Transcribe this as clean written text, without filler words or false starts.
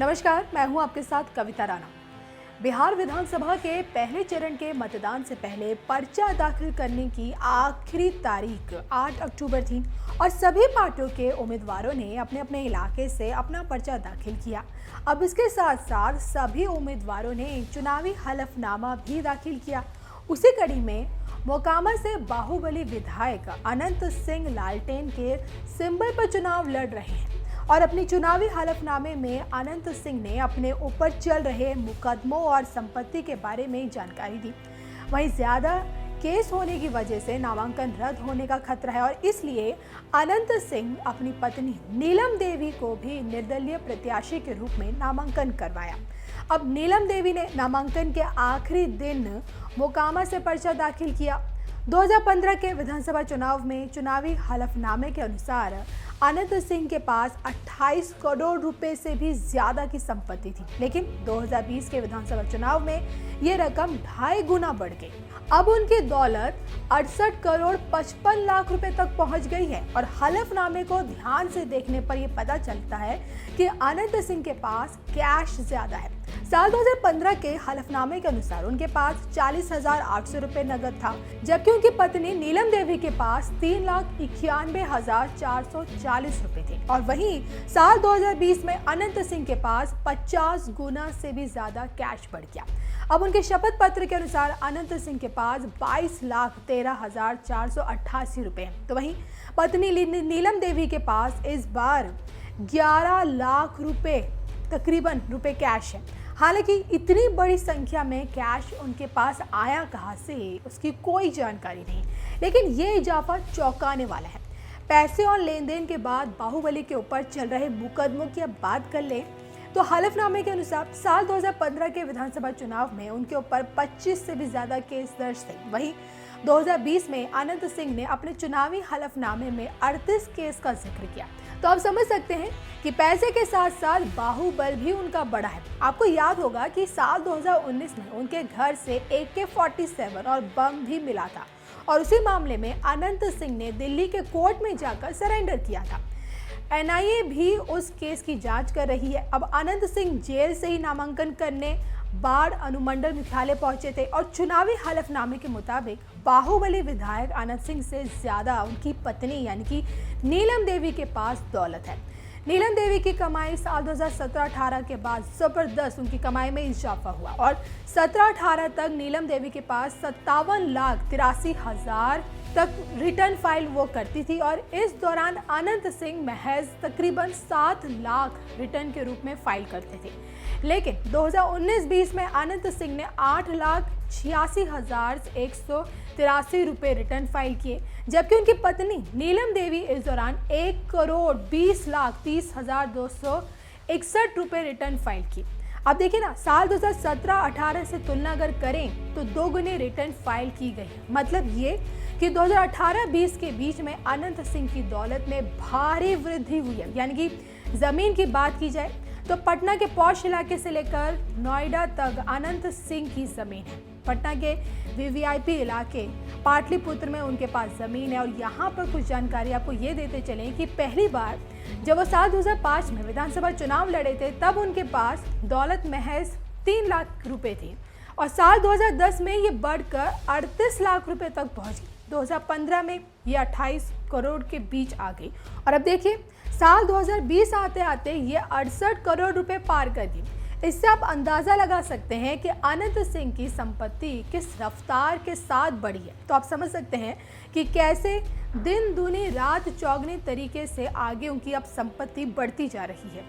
नमस्कार, मैं हूं आपके साथ कविता राणा। बिहार विधानसभा के पहले चरण के मतदान से पहले पर्चा दाखिल करने की आखिरी तारीख 8 अक्टूबर थी और सभी पार्टियों के उम्मीदवारों ने अपने अपने इलाके से अपना पर्चा दाखिल किया। अब इसके साथ साथ सभी उम्मीदवारों ने चुनावी हलफनामा भी दाखिल किया। उसी कड़ी में मोकामा से बाहुबली विधायक अनंत सिंह लालटेन के सिंबल पर चुनाव लड़ रहे हैं और अपनी चुनावी हलफनामे में अनंत सिंह ने अपने ऊपर चल रहे मुकदमों और संपत्ति के बारे में जानकारी दी। वहीं ज्यादा केस होने की वजह से नामांकन रद्द होने का खतरा है और इसलिए अनंत सिंह अपनी पत्नी नीलम देवी को भी निर्दलीय प्रत्याशी के रूप में नामांकन करवाया। अब नीलम देवी ने नामांकन के आखिरी दिन मोकामा से पर्चा दाखिल किया। 2015 के विधानसभा चुनाव में चुनावी हलफनामे के अनुसार अनंत सिंह के पास 28 करोड़ रुपए से भी ज्यादा की संपत्ति थी, लेकिन 2020 के विधानसभा चुनाव में ये रकम 2.5 गुना बढ़ गई। अब उनकी दौलत 68 करोड़ 55 लाख रुपए तक पहुंच गई है और हलफनामे को ध्यान से देखने पर यह पता चलता है कि अनंत सिंह के पास कैश ज्यादा है। साल 2015 के हलफनामे के अनुसार उनके पास 40,800 रुपए नगद था, जबकि उनकी पत्नी नीलम देवी के पास 3,91,440 रुपए थे और वहीं साल 2020 में अनंत सिंह के पास 50 गुना से भी ज्यादा कैश बढ़ गया। अब उनके शपथ पत्र के अनुसार अनंत सिंह के पास 22,13,488 रुपए हैं, तो वहीं पत्नी नीलम देवी के पास इस बार 11 लाख रुपए तकरीबन रुपए कैश है। हालांकि इतनी बड़ी संख्या में कैश उनके पास आया कहां से, उसकी कोई जानकारी नहीं, लेकिन ये इजाफा चौंकाने वाला है। पैसे और लेन देन के बाद बाहुबली के ऊपर चल रहे मुकदमों की अब बात कर लें तो हलफनामे के अनुसार साल 2015 के विधानसभा चुनाव में उनके ऊपर 25 से भी ज्यादा केस दर्ज थे। वहीं 2020 में अनंत सिंह ने अपने चुनावी हलफनामे में 38 केस का जिक्र किया। तो आप समझ सकते हैं कि पैसे के साथ साथ बाहुबल भी उनका बड़ा है। आपको याद होगा कि साल 2019 में उनके घर से AK-47 और बम भी मिला था और उसी मामले में अनंत सिंह ने दिल्ली के कोर्ट में जाकर सरेंडर किया था। NIA भी उस केस की जांच कर रही है। अब अनंत सिंह जेल से ही नामांकन करने बाढ़ अनुमंडल मुख्यालय पहुंचे थे और चुनावी हलफनामे के मुताबिक बाहुबली विधायक अनंत सिंह से ज्यादा उनकी पत्नी यानी कि नीलम देवी के पास दौलत है। नीलम देवी की कमाई साल 2017-18 के बाद जबरदस्त उनकी कमाई में इजाफा हुआ और 17-18 तक नीलम देवी के पास 57,83,000 तक रिटर्न फाइल वो करती थी और इस दौरान अनंत सिंह महज तकरीबन 7 लाख रिटर्न के रूप में फाइल करते थे। लेकिन 2019-20 में अनंत सिंह ने 8,86,183 रुपए रिटर्न फाइल किए, जबकि उनकी पत्नी नीलम देवी इस दौरान 1,20,30,261 रुपए रिटर्न फाइल की। अब देखिए ना, साल 2017-18 से तुलना अगर करें तो 2 गुने रिटर्न फाइल की गई। मतलब ये कि 2018-20 के बीच में अनंत सिंह की दौलत में भारी वृद्धि हुई है। यानी कि जमीन की बात की जाए तो पटना के पौष इलाके से लेकर नोएडा तक अनंत सिंह की जमीन है। पटना के VVIP इलाके पाटलिपुत्र में उनके पास जमीन है और यहाँ पर कुछ जानकारी आपको ये देते चलें कि पहली बार जब वो साल 2005 में विधानसभा चुनाव लड़े थे तब उनके पास दौलत महज 3 लाख रुपए थी और साल 2010 में ये बढ़कर 38 लाख रुपए तक पहुंच गई। 2015 में ये 28 करोड़ के बीच आ गई और अब देखिए साल 2020 आते आते ये 68 करोड़ रुपए पार कर दी। इससे आप अंदाजा लगा सकते हैं कि अनंत सिंह की संपत्ति किस रफ्तार के साथ बढ़ी है। तो आप समझ सकते हैं कि कैसे दिन दूनी रात चौगनी तरीके से आगे उनकी अब संपत्ति बढ़ती जा रही है।